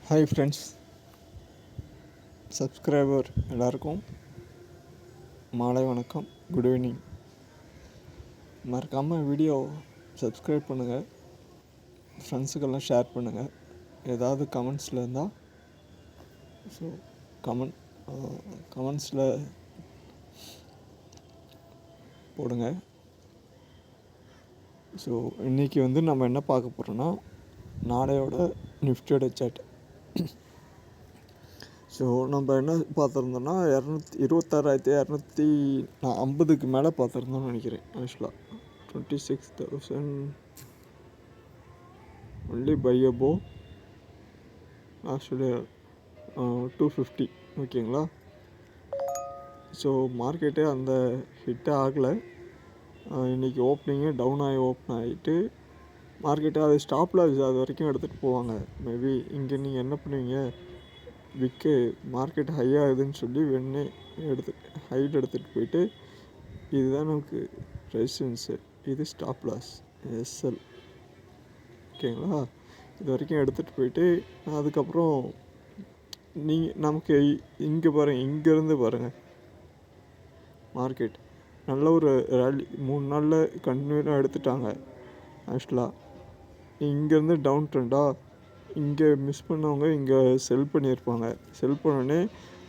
Hi friends, subscriber எல்லாருக்கும் மாலை வணக்கம், குட் ஈவினிங். மறக்காமல் வீடியோ சப்ஸ்கிரைப் பண்ணுங்கள், ஃப்ரெண்ட்ஸுக்கெல்லாம் ஷேர் பண்ணுங்கள். ஏதாவது கமெண்ட்ஸில் இருந்தால் ஸோ கமெண்ட்ஸில் போடுங்க. ஸோ இன்றைக்கி நம்ம என்ன பார்க்க போகிறோன்னா, நாளையோட நிஃப்டியோட சார்ட். ஸோ நம்ம என்ன பார்த்துருந்தோன்னா 26,250 மேலே பார்த்துருந்தோம்னு நினைக்கிறேன். ஆக்சுவலாக 26,000 ஒன்லி பை அபோ ஆக்சுவலி 250. ஓகேங்களா. ஸோ மார்க்கெட்டே அந்த ஹிட்டே ஆகலை. இன்றைக்கி ஓப்பனிங்கே டவுன் ஆகி ஓப்பன் ஆகிட்டு மார்க்கெட்டை அது ஸ்டாப் லாஸ் அது வரைக்கும் எடுத்துகிட்டு போவாங்க. மேபி இங்கே நீங்கள் என்ன பண்ணுவீங்க, விற்க மார்க்கெட் ஹையாகுதுன்னு சொல்லி வெண்ணே ஹைட் எடுத்துகிட்டு போயிட்டு இதுதான் நமக்கு ரெசிஸ்டன்ஸு, இது ஸ்டாப் லாஸ் எஸ்எல். ஓகேங்களா. இது வரைக்கும் எடுத்துகிட்டு போயிட்டு அதுக்கப்புறம் நீங்கள் நமக்கு இங்கே பாருங்கள், இங்கேருந்து பாருங்கள் மார்க்கெட் நல்ல ஒரு ரேலி 3 நாளில் கண்டினியூவாக எடுத்துட்டாங்க. ஆக்சுவலாக இங்கேருந்து டவுன் ட்ரெண்டாக இங்கே மிஸ் பண்ணவங்க இங்கே செல் பண்ணியிருப்பாங்க. செல் பண்ணோடனே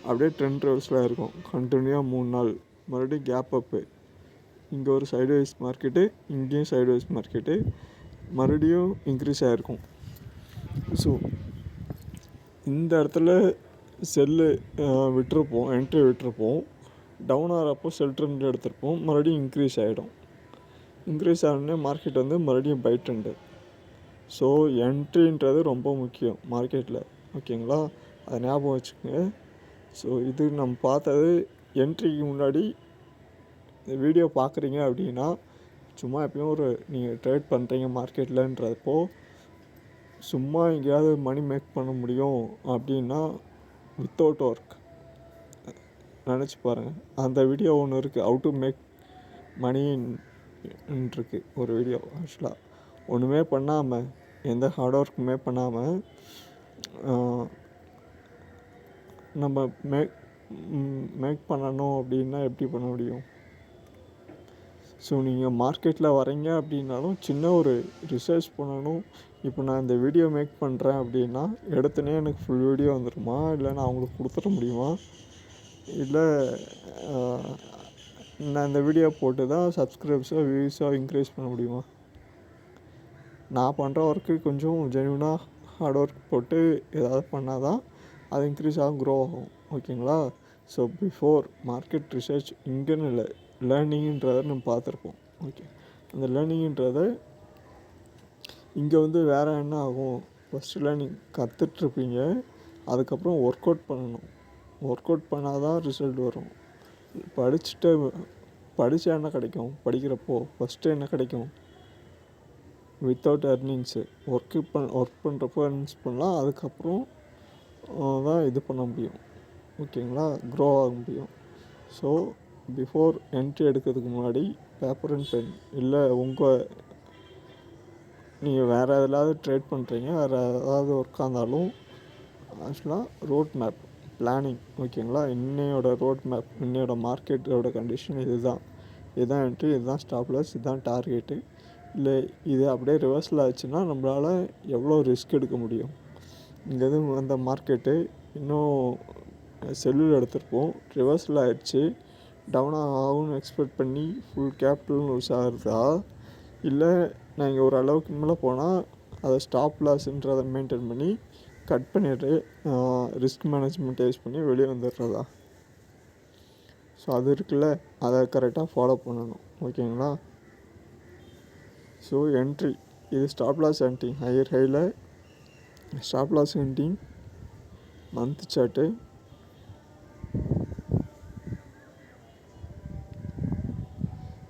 அப்படியே ட்ரெண்ட் ரிவர்ஸில் இருக்கும் கண்டினியூவாக 3 நாள். மறுபடியும் கேப் அப்பு, இங்கே ஒரு சைட்வைஸ் மார்க்கெட்டு, இங்கேயும் சைட்வைஸ் மார்க்கெட்டு, மறுபடியும் இன்க்ரீஸ் ஆகிருக்கும். ஸோ இந்த இடத்துல செல்லு விட்டுருப்போம், என்ட்ரி விட்டுருப்போம். டவுன் ஆகிறப்போ செல் ட்ரெண்ட் எடுத்திருப்போம், மறுபடியும் இன்க்ரீஸ் ஆகிடும். இன்க்ரீஸ் ஆனோடனே மார்க்கெட் மறுபடியும் பை ட்ரெண்டு. ஸோ என்ட்ரின்றது ரொம்ப முக்கியம் மார்க்கெட்டில். ஓகேங்களா, அதை ஞாபகம் வச்சுக்கோங்க. ஸோ இது நம்ம பார்த்தது என்ட்ரிக்கு முன்னாடி வீடியோ பார்க்குறீங்க அப்படின்னா, சும்மா எப்பயும் ஒரு நீங்கள் ட்ரேட் பண்ணுறீங்க மார்க்கெட்லன்றப்போ சும்மா எங்கேயாவது மணி மேக் பண்ண முடியும் அப்படின்னா வித்தவுட் ஒர்க் நினச்சி பாருங்கள். அந்த வீடியோ ஒன்று இருக்குது, ஹவு டு மேக் மணின்ருக்கு ஒரு வீடியோ. ஆக்சுவலாக ஒன்றுமே பண்ணாமல், எந்த ஹார்ட் ஒர்க்குமே பண்ணாமல் நம்ம மேக் பண்ணணும் அப்படின்னா எப்படி பண்ண முடியும்? ஸோ நீங்கள் மார்க்கெட்டில் வரீங்க அப்படின்னாலும் சின்ன ஒரு ரிசர்ச் பண்ணணும். இப்போ நான் இந்த வீடியோ மேக் பண்ணுறேன் அப்படின்னா எடுத்தோடனே எனக்கு ஃபுல் வீடியோ வந்துடுமா, இல்லை நான் அவங்களுக்கு கொடுத்துட முடியுமா, இல்லை நான் இந்த வீடியோ போட்டு தான் சப்ஸ்கிரைப்ஸோ வியூஸோ இன்க்ரீஸ் பண்ண முடியுமா? நான் பண்ணுற ஒர்க்கு கொஞ்சம் ஜென்யூனாக ஹார்ட் ஒர்க் போட்டு ஏதாவது பண்ணால் தான் அது இன்க்ரீஸ் ஆகும், க்ரோ ஆகும். ஓகேங்களா. ஸோ பிஃபோர் மார்க்கெட் ரிசர்ச் இங்கேன்னு இல்லை, லேர்னிங்கிறத நம்ம பார்த்துருப்போம். ஓகே, அந்த லேர்னிங்கிறத இங்கே வேறு என்ன ஆகும், ஃபஸ்ட்டு லேர்னிங் கற்றுட்ருப்பீங்க, அதுக்கப்புறம் ஒர்க் அவுட் பண்ணணும். ஒர்க் அவுட் பண்ணால் தான் ரிசல்ட் வரும். படித்தா என்ன கிடைக்கும், படிக்கிறப்போ ஃபஸ்ட்டு என்ன கிடைக்கும், வித்தவுட் எர்னிங்ஸு. ஒர்க் பண்ணுறப்போ எர்னிங்ஸ் பண்ணலாம், அதுக்கப்புறம் தான் இது பண்ண முடியும். ஓகேங்களா, க்ரோ ஆக முடியும். ஸோ பிஃபோர் என்ட்ரி எடுக்கிறதுக்கு முன்னாடி பேப்பர் அண்ட் பென், இல்லை நீங்கள் வேறு எதாவது ட்ரேட் பண்ணுறீங்க, வேறு ஏதாவது ஒர்க்காக இருந்தாலும் ஆக்சுவலாக ரோட் மேப் பிளானிங். ஓகேங்களா, இன்னையோட ரோட் மேப், இன்னையோட மார்க்கெட்டோட கண்டிஷன் இதுதான் என்ட்ரி, இதுதான் ஸ்டாப் லாஸ், இதுதான் டார்கெட்டு. இல்லை இது அப்படியே ரிவர்ஸில் ஆச்சுன்னா நம்மளால் எவ்வளோ ரிஸ்க் எடுக்க முடியும். இங்கே அந்த மார்க்கெட்டு இன்னும் செல்லில் எடுத்திருப்போம், ரிவர்ஸில் ஆகிடுச்சு, டவுனாக ஆகும்னு எக்ஸ்பெக்ட் பண்ணி ஃபுல் கேபிட்டல் லூஸ் ஆகுறதா, இல்லை நான் இங்கே ஒரு அளவுக்கு மேலே போனால் அதை ஸ்டாப் லாஸ்ன்றதை மெயின்டைன் பண்ணி கட் பண்ணிவிட்டு ரிஸ்க் மேனேஜ்மெண்ட் யூஸ் பண்ணி வெளியே வந்துடுறதா. ஸோ அது இருக்குல்ல, அதை கரெக்டாக ஃபாலோ பண்ணணும். ஓகேங்களா. ஸோ என்ட்ரி, இது ஸ்டாப் லாஸ் ஹண்டிங், ஹையர் ஹையில் stop loss hunting, month chart.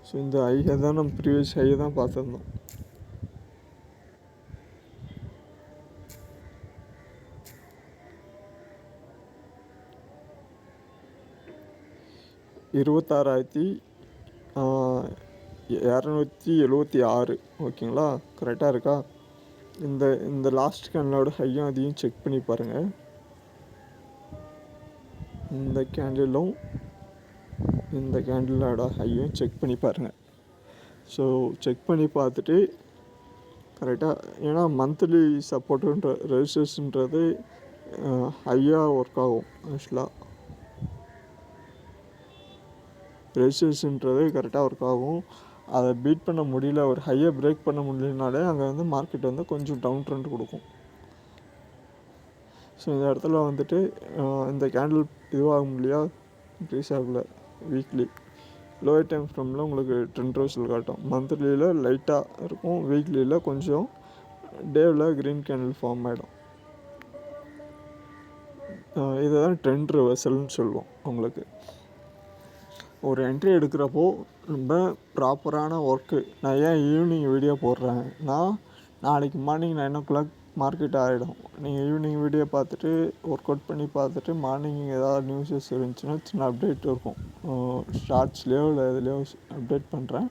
So இந்த ஹையை தான் நம்ம ப்ரீவியஸ் ஹையை தான் பார்த்துருந்தோம். $26,276. ஓகேங்களா, கரெக்டாக இருக்கா. இந்த இந்த லாஸ்ட் கேண்டலோட ஹையும் அதையும் செக் பண்ணி பாருங்கள். இந்த கேண்டிலும் இந்த கேண்டிலோட ஹையும் செக் பண்ணி பாருங்கள். ஸோ செக் பண்ணி பார்த்துட்டு கரெக்டாக, ஏன்னா மந்த்லி சப்போர்ட்டுன்ற ரெஜிஸ்ட்ரேஷன்றது ஹையாக ஒர்க் ஆகும். ஆக்சுவலாக ரெஜிஸ்ட்ரேஷன்றது கரெக்டாக ஒர்க் ஆகும். அதை பீட் பண்ண முடியல, ஒரு ஹையை பிரேக் பண்ண முடியலனாலே அங்கே வந்து மார்க்கெட் வந்து கொஞ்சம் டவுன் ட்ரெண்ட் கொடுக்கும். ஸோ இந்த இடத்துல வந்துட்டு இந்த கேண்டில் இதுவாகும் இல்லையா, இன்க்ரீஸ் ஆகல. வீக்லி லோயர் டைம் ஃப்ரேமில் உங்களுக்கு ட்ரெண்ட் ரிவர்சல் காட்டும். மந்த்லியில் லைட்டாக இருக்கும், வீக்லியில் கொஞ்சம், டேவில் க்ரீன் கேண்டில் ஃபார்ம் ஆகிடும். இதை தான் ட்ரெண்ட் ரிவர்சல்னு சொல்லுவோம். உங்களுக்கு ஒரு என்ட்ரி எடுக்கிறப்போ ரொம்ப ப்ராப்பரான ஒர்க்கு. நான் ஏன் ஈவினிங் வீடியோ போடுறேன்னா, நாளைக்கு மார்னிங் 9 o'clock மார்க்கெட் ஆகிடும். நீங்கள் ஈவினிங் வீடியோ பார்த்துட்டு ஒர்க் அவுட் பண்ணி பார்த்துட்டு மார்னிங் ஏதாவது நியூஸஸ் இருந்துச்சுன்னா சின்ன அப்டேட் இருக்கும், ஷார்ட்ஸ்லேயோ இல்லை எதுலேயோ அப்டேட் பண்ணுறேன்.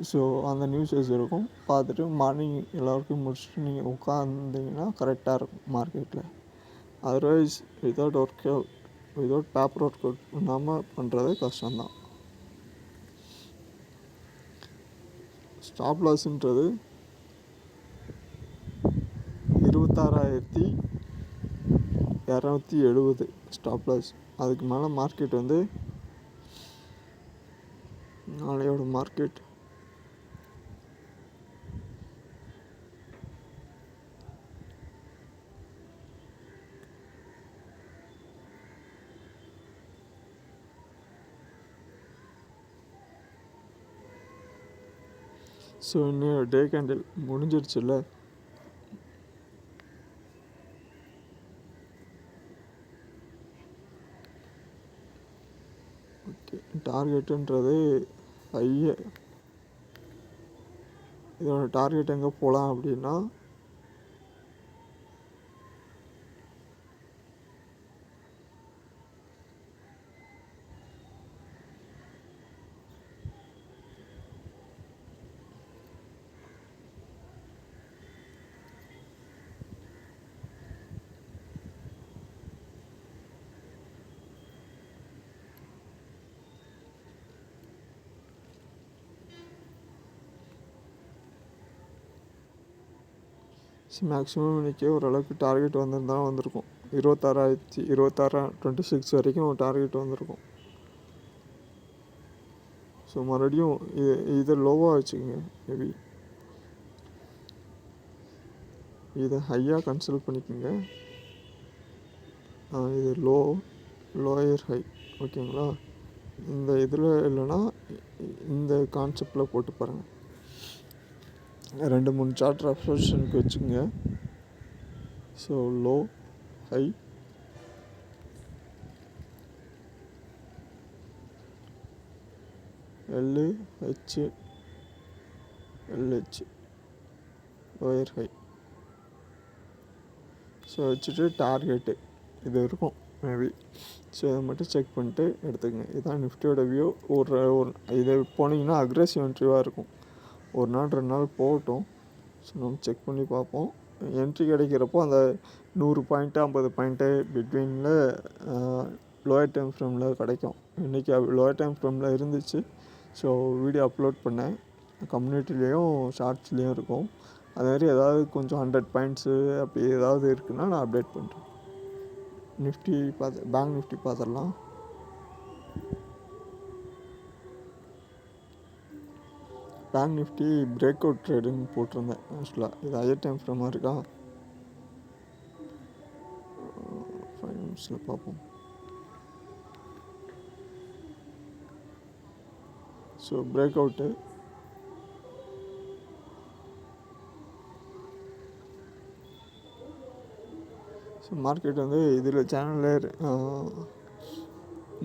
ஸோ அந்த நியூஸஸ் இருக்கும், பார்த்துட்டு மார்னிங் எல்லாருக்கும் முடிச்சுட்டு நீங்கள் உட்காந்திங்கன்னா கரெக்டாக இருக்கும் மார்க்கெட்டில். Otherwise without paper work out பண்ணாமல் பண்ணுறது கஷ்டம்தான். ஸ்டாப் லாஸ்ன்றது 26,270 ஸ்டாப் லாஸ். அதுக்கு மேலே மார்க்கெட் வந்து நாளையோட மார்க்கெட் ஸோ இன்னும் டே கேண்டில் முடிஞ்சிருச்சுல்ல. ஓகே, டார்கெட்டுன்றது இதோட டார்கெட் எங்கே போகலாம் அப்படின்னா, மேக்ஸிமம் இன்றைக்கி ஓரளவுக்கு டார்கெட் வந்திருந்தாலும் வந்திருக்கும். 26,026 வரைக்கும் டார்கெட் வந்திருக்கும். ஸோ மறுபடியும் இதை லோவாக வச்சுக்கோங்க. மேபி இதை ஹையாக கன்சிடர் பண்ணிக்கோங்க. இது லோயர் ஹை, ஓகேங்களா. இந்த இதில் இல்லைன்னா இந்த கான்செப்டில் போட்டு பாருங்கள். 2-3 சார்ட் ரெஃபரன்ஸுக்கு வச்சுக்கோங்க. So low high, LH lower high. So வச்சுட்டு டார்கெட்டு இது இருக்கும் மேபி. ஸோ இதை மட்டும் செக் பண்ணிட்டு எடுத்துக்கங்க. இதுதான் நிஃப்டியோட வியூ. ஒரு இதை போனீங்கன்னா அக்ரெசிவ் என்ட்ரிவாக இருக்கும். ஒரு நாள் 2 நாள் போகட்டும். ஸோ நம்ம செக் பண்ணி பார்ப்போம். என்ட்ரி கிடைக்கிறப்போ அந்த 100 பாயிண்ட்டு 50 பாயிண்ட்டு பிட்வீனில் லோயர் டைம் ஃப்ரேமில் கிடைக்கும். இன்றைக்கி லோயர் டைம் ஃப்ரேமில் இருந்துச்சு. ஸோ வீடியோ அப்லோட் பண்ணேன், கம்யூனிட்டிலேயும் ஷார்ட்ஸ்லேயும் இருக்கும். அது மாதிரி ஏதாவது கொஞ்சம் 100 பாயிண்ட்ஸு அப்படி ஏதாவது இருக்குன்னா நான் அப்டேட் பண்ணுறேன். பேங்க் நிஃப்டி பார்த்துடலாம். பேங்க் நிஃப்டி பிரேக் அவுட் ட்ரேடுன்னு போட்டிருந்தேன். ஆக்சுவலாக இது ஹையர் டைம் ஃப்ரேமாக இருக்கா, 5 நிமிஷத்தில் பார்ப்போம். So break out so market வந்து இதில் சேனலில்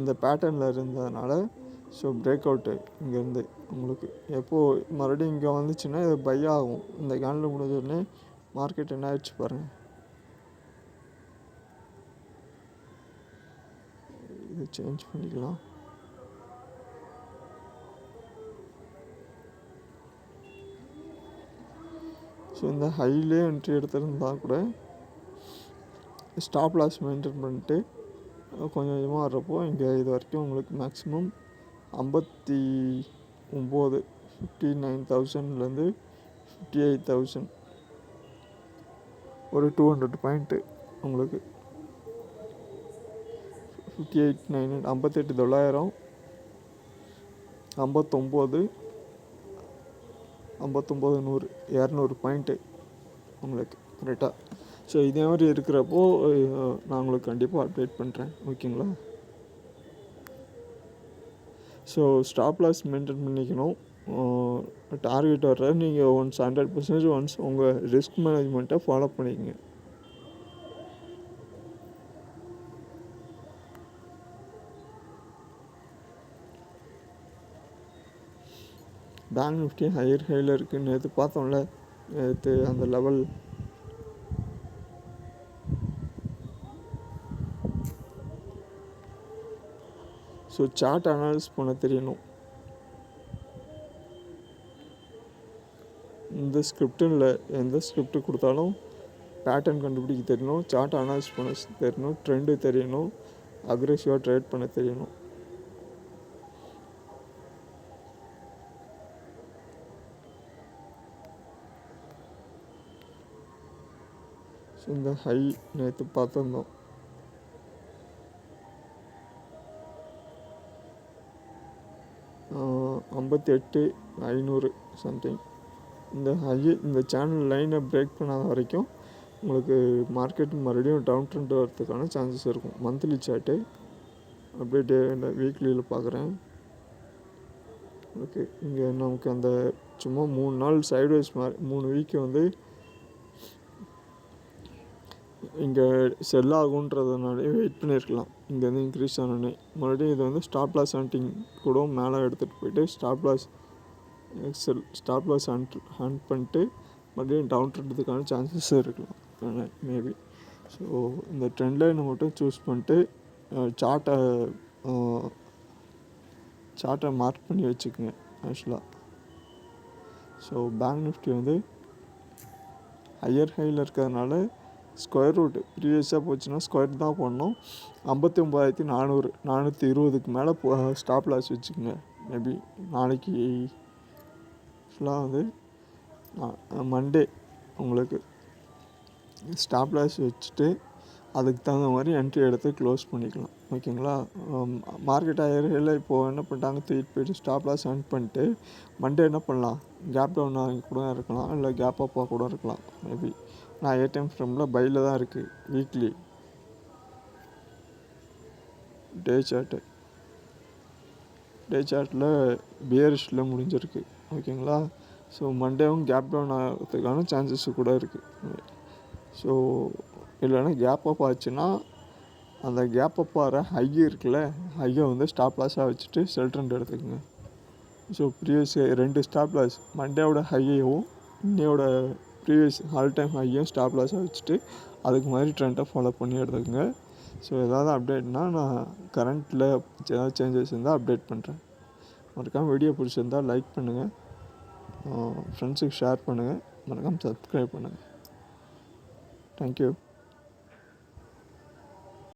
இந்த பேட்டர்னில் இருந்ததுனால ஸோ பிரேக் அவுட்டு இங்கேருந்து உங்களுக்கு எப்போது மறுபடியும் இங்கே வந்துச்சுன்னா இது பை ஆகும். இந்த கேண்டில் முடிஞ்சோடனே மார்க்கெட் என்ன ஆயிடுச்சு பாருங்கள். இது சேஞ்ச் பண்ணிக்கலாம். ஸோ இந்த ஹைலே என்ட்ரி எடுத்திருந்தா கூட ஸ்டாப் லாஸ் மெயின்டைன் பண்ணிட்டு கொஞ்சம் கொஞ்சமாக வர்றப்போ இங்கே இது வரைக்கும் உங்களுக்கு மேக்ஸிமம் 59,59,000லேருந்து 58,000 ஒரு 200 பாயிண்ட்டு உங்களுக்கு 58,900 58,900 59 59,100 200 பாயிண்ட்டு உங்களுக்கு கரெக்டாக. ஸோ இதே மாதிரி இருக்கிறப்போ நான் உங்களுக்கு கண்டிப்பாக அப்டேட் பண்ணுறேன், ஓகேங்களா. ஸோ ஸ்டாப் லாஸ் மெயின்டைன் பண்ணிக்கணும். டார்கெட் வர்ற நீங்கள் 100% ஒன்ஸ் உங்கள் ரிஸ்க் மேனேஜ்மெண்ட்டை ஃபாலோ பண்ணிக்கங்க. பேங்க் நிஃப்டி ஹையர் ஹையில் இருக்குது. நேற்று பார்த்தோம்ல, நேற்று அந்த லெவல் ஸோ சார்ட் அனாலிஸ் பண்ண தெரியணும். இந்த ஸ்கிரிப்டும் இல்லை, எந்த ஸ்கிரிப்ட் கொடுத்தாலும் பேட்டர்ன் கண்டுபிடிக்க தெரியணும், சார்ட் அனாலிஸ் பண்ண தெரியணும், ட்ரெண்டு தெரியணும், அக்ரெசிவாக ட்ரேட் பண்ண தெரியணும். ஸோ இந்த ஹை நேற்று பார்த்துருந்தோம். $58,500 சம்திங். இந்த ஹை இந்த சேனல் லைனை பிரேக் பண்ணாத வரைக்கும் உங்களுக்கு மார்க்கெட் மறுபடியும் டவுன் ட்ரெண்ட் வரதுக்கான சான்சஸ் இருக்கும். மந்த்லி சார்ட்டு அப்படியே வீக்லியில் பார்க்குறேன். ஓகே, இங்கே நமக்கு அந்த சும்மா 3 நாள் சைட்வைஸ் மாதிரி 3 வீக்கு வந்து இங்கே செல் ஆகுன்றதுனாலே வெயிட் பண்ணியிருக்கலாம். இங்கேருந்து இன்க்ரீஸ் ஆனோடனே மறுபடியும் இது வந்து ஸ்டாப் லாஸ் ஹண்டிங் கூட மேலே எடுத்துகிட்டு போயிட்டு ஸ்டாப் லாஸ் ஹண்ட் பண்ணிட்டு மறுபடியும் டவுன் ட்ரெண்டுக்கான சான்சஸ் இருக்கலாம் மேபி. ஸோ இந்த ட்ரெண்ட் லைனை மட்டும் சூஸ் பண்ணிட்டு சார்ட்டை மார்க் பண்ணி வச்சுக்கோங்க ஆக்சுவலாக. ஸோ பேங்க் நிஃப்டி வந்து ஹையர் ஹையில் இருக்கிறதுனால ஸ்கொயர் ரூட் ப்ரீவியஸாக போச்சுன்னா ஸ்கொயர் தான் போடணும். 59,400 420க்கு மேலே ஸ்டாப் லாஸ் வச்சுக்கோங்க. மேபி நாளைக்கு ஃபுல்லாக வந்து மண்டே உங்களுக்கு ஸ்டாப் லாஸ் வச்சுட்டு அதுக்கு தகுந்த மாதிரி என்ட்ரி எடுத்து க்ளோஸ் பண்ணிக்கலாம், ஓகேங்களா. மார்க்கெட் ஹையரில் இப்போது என்ன பண்ணிட்டாங்க, தூக்கிட்டு போயிட்டு ஸ்டாப் லாஸ் ஹண்ட் பண்ணிட்டு மண்டே என்ன பண்ணலாம், கேப் டவுன் ஆகி கூட இருக்கலாம், இல்லை கேப் அப்பாக கூட இருக்கலாம் மேபி. நான் ஏடிஎம் ஃப்ரேமில் பையில் தான் இருக்குது. வீக்லி டே சார்ட்டில் பியரிஷில் முடிஞ்சிருக்கு, ஓகேங்களா. ஸோ மண்டேவும் கேப் டவுன் ஆகிறதுக்கான சான்சஸ் கூட இருக்குது. ஸோ இல்லைன்னா கேப் அப் ஆச்சுன்னா அந்த கேப் அப் ஆகிற ஹை இருக்குல்ல, ஹையை வந்து ஸ்டாப் லாஸாக வச்சுட்டு செல் ட்ரெண்ட் எடுத்துக்கோங்க. ஸோ ப்ரீவியஸ் 2 ஸ்டாப் லாஸ் மண்டேவோட ஹையையும் இன்னையோட ப்ரீவியஸ் ஆல் டைம் ஹையும் ஸ்டாப் லாஸாக வச்சுட்டு அதுக்கு மாதிரி ட்ரெண்டை ஃபாலோ பண்ணி எடுத்துக்கோங்க. ஸோ ஏதாவது அப்டேட்னா நான் கரண்ட்டில் ஏதாவது சேஞ்சஸ் இருந்தால் அப்டேட் பண்ணுறேன். மறக்காமல் வீடியோ பிடிச்சிருந்தால் லைக் பண்ணுங்கள், ஃப்ரெண்ட்ஸுக்கு ஷேர் பண்ணுங்கள், மறக்காமல் சப்ஸ்கிரைப் பண்ணுங்கள். தேங்க்யூ.